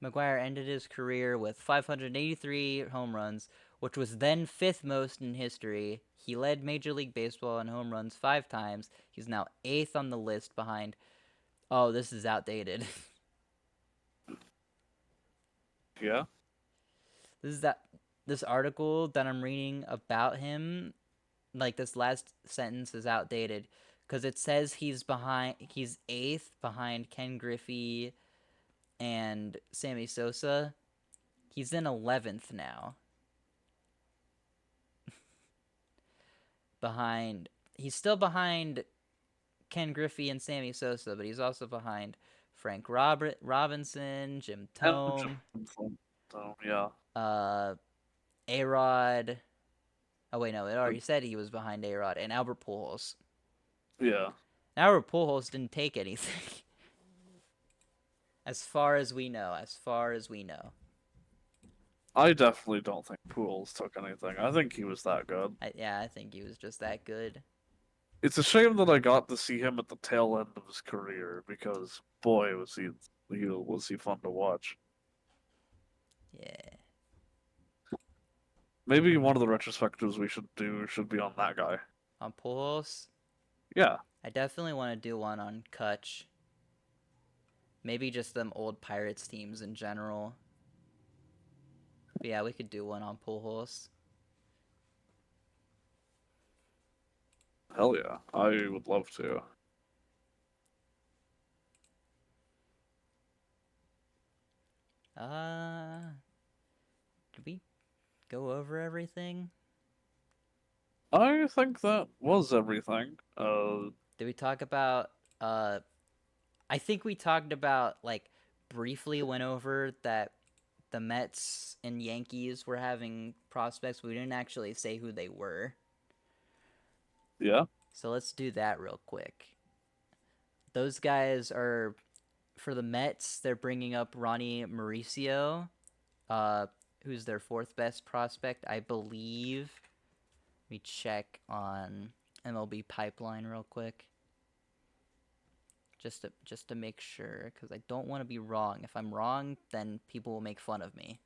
McGwire ended his career with 583 home runs, which was then fifth most in history. He led Major League Baseball in home runs 5 times. He's now eighth on the list behind. Oh, this is outdated. Yeah. this is that this article that I'm reading about him like this last sentence is outdated because it says he's eighth behind Ken Griffey and Sammy Sosa. He's in 11th now. Behind He's still behind Ken Griffey and Sammy Sosa, but he's also behind Frank Robinson, Jim And Thome, so yeah, uh, A-Rod. Oh wait, no, it already said he was behind A-Rod and Albert Pujols. yeah. Albert Pujols didn't take anything, as far as we know. As far as we know, I definitely don't think Pools took anything. I think he was that good. yeah, I think he was just that good. It's a shame that I got to see him at the tail end of his career because boy was he fun to watch. Yeah, Maybe one of the retrospectives we should do should be on that guy. on Pujols, Yeah. I definitely want to do one on Kutch. Maybe just them old Pirates teams in general. But yeah, we could do one on Pujols. Hell yeah. I would love to. Did we go over everything? I think that was everything. Did we talk about uh I think we talked about like briefly went over that the Mets and Yankees were having prospects. We didn't actually say who they were. Yeah. So let's do that real quick. Those guys are for the Mets, they're bringing up Ronnie Mauricio, uh who's their fourth best prospect, I believe. Let me check on MLB Pipeline real quick. Just to make sure, because I don't want to be wrong. If I'm wrong, then people will make fun of me.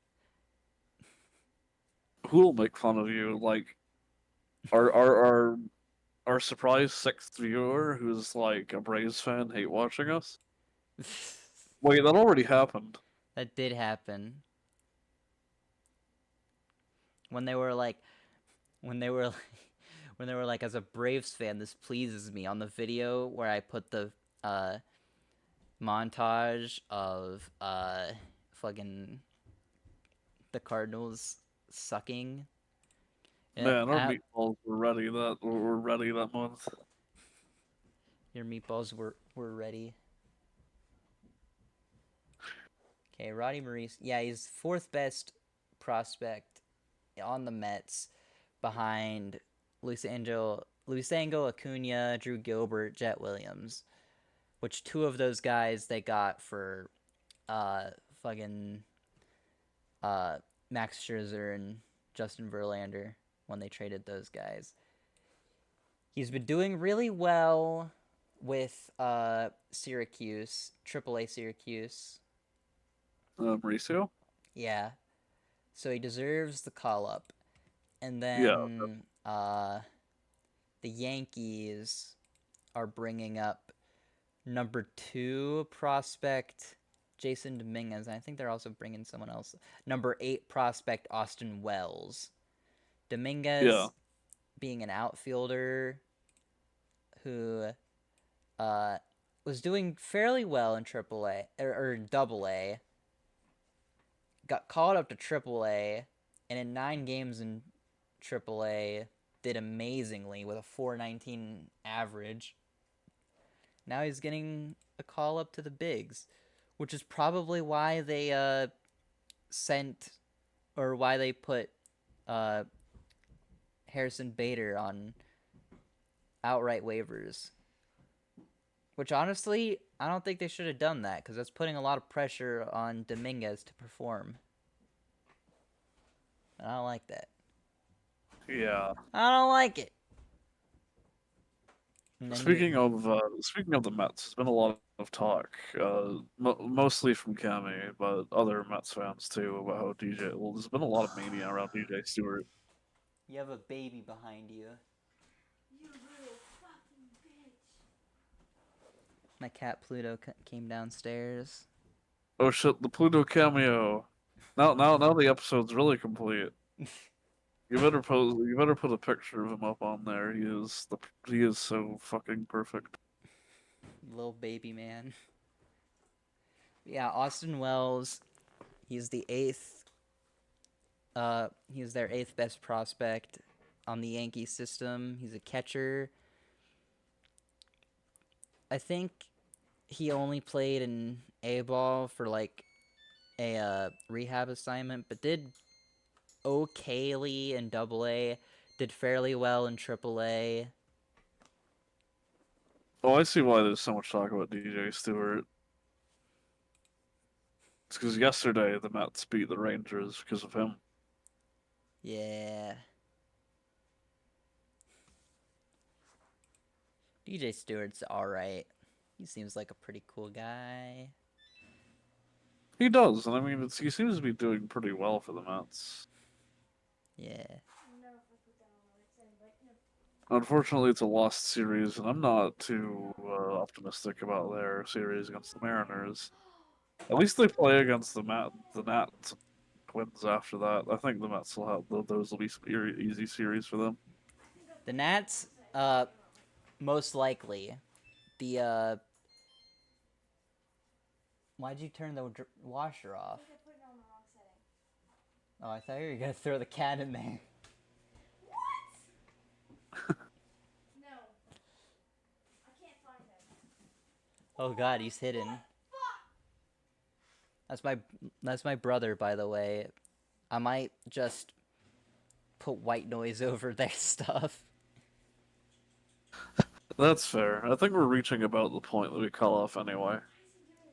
Who'll make fun of you? Like our surprise sixth viewer who's like a Braves fan hate watching us? Wait, that already happened. That did happen when they were like, when they were like, when they were like, as a Braves fan, this pleases me. On the video where I put the uh, montage of fucking the Cardinals sucking. Yeah, Man, our meatballs were ready that month. your meatballs were ready. Okay, Roddy Maurice. Yeah, he's fourth best prospect on the Mets, behind Luisango Acuna, Drew Gilbert, Jet Williams. Which two of those guys they got for uh fucking uh Max Scherzer and Justin Verlander when they traded those guys. He's been doing really well with Syracuse, AAA Syracuse. Mauricio? Yeah. So he deserves the call up. And Yeah. then the Yankees are bringing up number 2 prospect Jason Dominguez. I think they're also bringing someone else. Number 8 prospect Austin Wells. Yeah. Dominguez being an outfielder who uh, was doing fairly well in AAA or AA. Got called up to AAA, and in 9 games in AAA did amazingly with a 4.19 average. Now he's getting a call up to the bigs, which is probably why they sent or why they put uh, Harrison Bader on outright waivers. Which honestly, I don't think they should have done that because that's putting a lot of pressure on Dominguez to perform. And I don't like that. Yeah. I don't like it. Speaking of the Mets, there's been a lot of talk, mostly from Cammy, but other Mets fans too, about how DJ. Well, there's been a lot of mania around DJ Stewart. You have a baby behind you. My cat Pluto came downstairs. Oh shit, the Pluto cameo. Now the episode's really complete. You better put a picture of him up on there. He is so fucking perfect. Little baby man. Yeah, Austin Wells. He's the eighth. He's their eighth best prospect on the Yankee system. He's a catcher. I think he only played in A ball for like a rehab assignment, but did okayly in Double A. Did fairly well in Triple A. Oh, I see why there's so much talk about DJ Stewart. It's because yesterday the Mets beat the Rangers because of him. Yeah. DJ Stewart's alright. He seems like a pretty cool guy. He does, and I mean, he seems to be doing pretty well for the Mets. Yeah. Unfortunately, it's a lost series, and I'm not too optimistic about their series against the Mariners. At least they play against the Nats, Twins after that. I think the Mets will have those will be some easy series for them. The Nats, most likely. The, Why'd you turn the washer off? Oh, I thought you were gonna throw the cat in there. What? No. I can't find him. Oh god, he's hidden. That's my brother, by the way. I might just put white noise over their stuff. That's fair. I think we're reaching about the point that we call off anyway.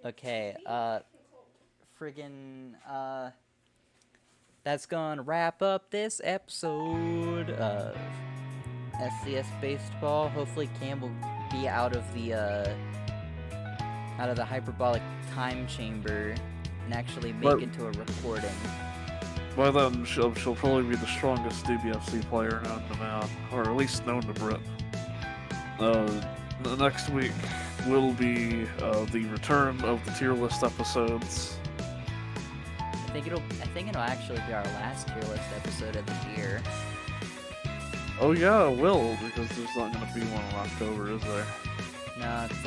Okay, that's gonna wrap up this episode of SCS Baseball. Hopefully Cam will be out of the hyperbolic time chamber and actually make it to a recording. By then, she'll probably be the strongest DBFC player known to man, or at least known to Brit. The next week will be the return of the tier list episodes. I think it'll actually be our last tier list episode of the year. Oh yeah, it will, because there's not going to be one in October, is there? No, because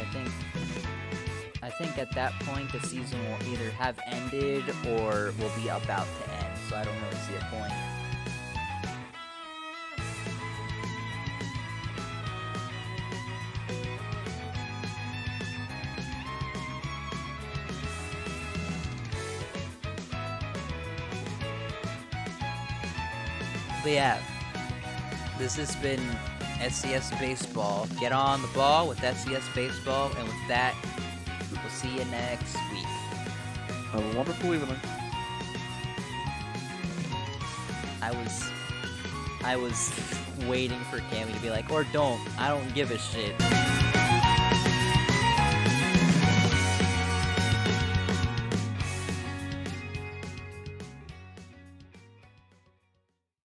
I think at that point the season will either have ended or will be about to end, so I don't really see a point. But yeah, this has been SCS Baseball. Get on the ball with SCS Baseball, and with that, we'll see you next week. Have a wonderful evening. I was waiting for Cammy to be like, or don't. I don't give a shit.